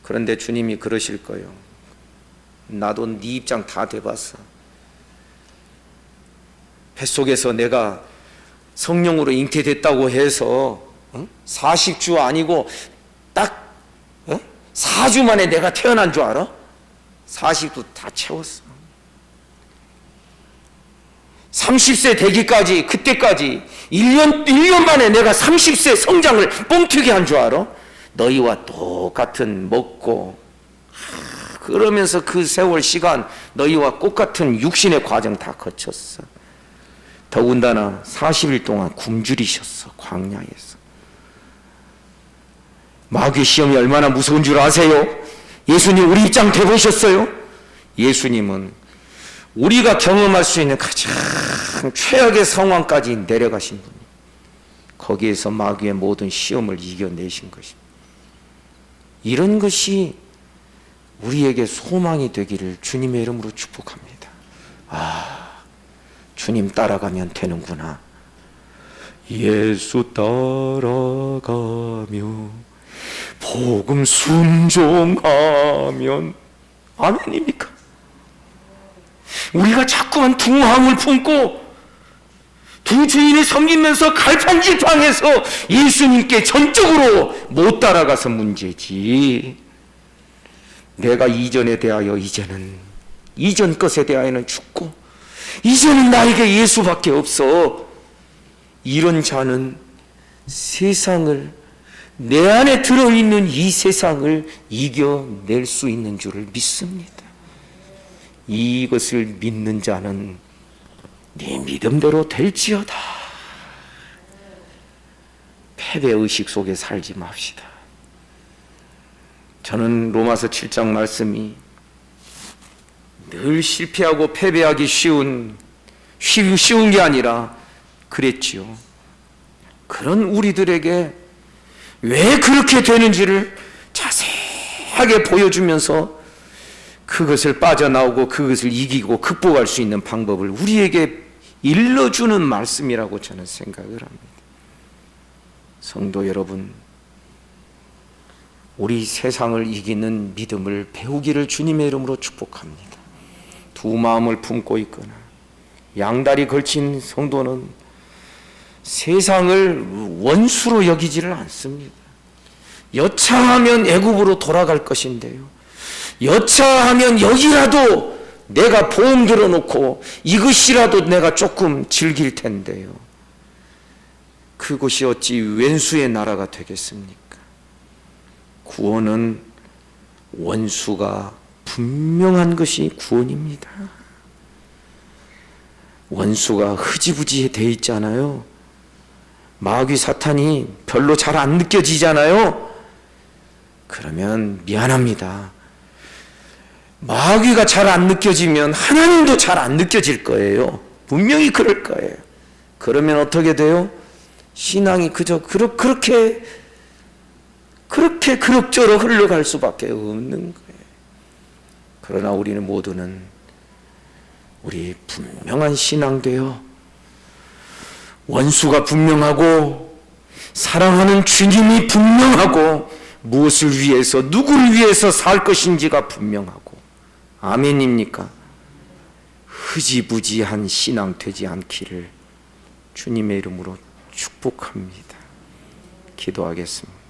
그런데 주님이 그러실 거예요. 나도 네 입장 다 돼봤어. 뱃속에서 내가 성령으로 잉태됐다고 해서 40주 아니고 딱 4주 만에 내가 태어난 줄 알아? 40도 다 채웠어. 30세 되기까지, 그때까지 1년 만에 내가 30세 성장을 뻥튀기 한 줄 알아? 너희와 똑같은 먹고 그러면서 그 세월 시간 너희와 똑같은 육신의 과정 다 거쳤어. 더군다나 40일 동안 굶주리셨어. 광야에서. 마귀의 시험이 얼마나 무서운 줄 아세요? 예수님 우리 입장 돼보셨어요? 예수님은 우리가 경험할 수 있는 가장 최악의 상황까지 내려가신 분이에요. 거기에서 마귀의 모든 시험을 이겨내신 것입니다. 이런 것이 우리에게 소망이 되기를 주님의 이름으로 축복합니다. 주님 따라가면 되는구나. 예수 따라가며 복음 순종하면 아멘입니까? 우리가 자꾸만 두 마음을 품고 두 주인을 섬기면서 갈팡질팡해서 예수님께 전적으로 못 따라가서 문제지. 내가 이전에 대하여 이전 것에 대하여는 죽고 이제는 나에게 예수밖에 없어. 이런 자는 세상을, 내 안에 들어있는 이 세상을 이겨낼 수 있는 줄을 믿습니다. 이것을 믿는 자는 네 믿음대로 될지어다. 패배의식 속에 살지 맙시다. 저는 로마서 7장 말씀이 늘 실패하고 패배하기 쉬운 게 아니라 그랬지요. 그런 우리들에게 왜 그렇게 되는지를 자세하게 보여주면서 그것을 빠져나오고 그것을 이기고 극복할 수 있는 방법을 우리에게 일러주는 말씀이라고 저는 생각을 합니다. 성도 여러분, 우리 세상을 이기는 믿음을 배우기를 주님의 이름으로 축복합니다. 두 마음을 품고 있거나 양다리 걸친 성도는 세상을 원수로 여기지를 않습니다. 여차하면 애굽으로 돌아갈 것인데요, 여차하면 여기라도 내가 보험 들어놓고 이것이라도 내가 조금 즐길 텐데요, 그곳이 어찌 왼수의 나라가 되겠습니까? 구원은 원수가 분명한 것이 구원입니다. 원수가 흐지부지 돼 있잖아요. 마귀 사탄이 별로 잘 안 느껴지잖아요. 그러면 미안합니다. 마귀가 잘 안 느껴지면 하나님도 잘 안 느껴질 거예요. 분명히 그럴 거예요. 그러면 어떻게 돼요? 신앙이 그저 그렇게 그럭저럭 흘러갈 수밖에 없는 거예요. 그러나 우리는 모두는 우리 분명한 신앙 되어 원수가 분명하고 사랑하는 주님이 분명하고 무엇을 위해서 누구를 위해서 살 것인지가 분명하고, 아멘입니까? 흐지부지한 신앙 되지 않기를 주님의 이름으로 축복합니다. 기도하겠습니다.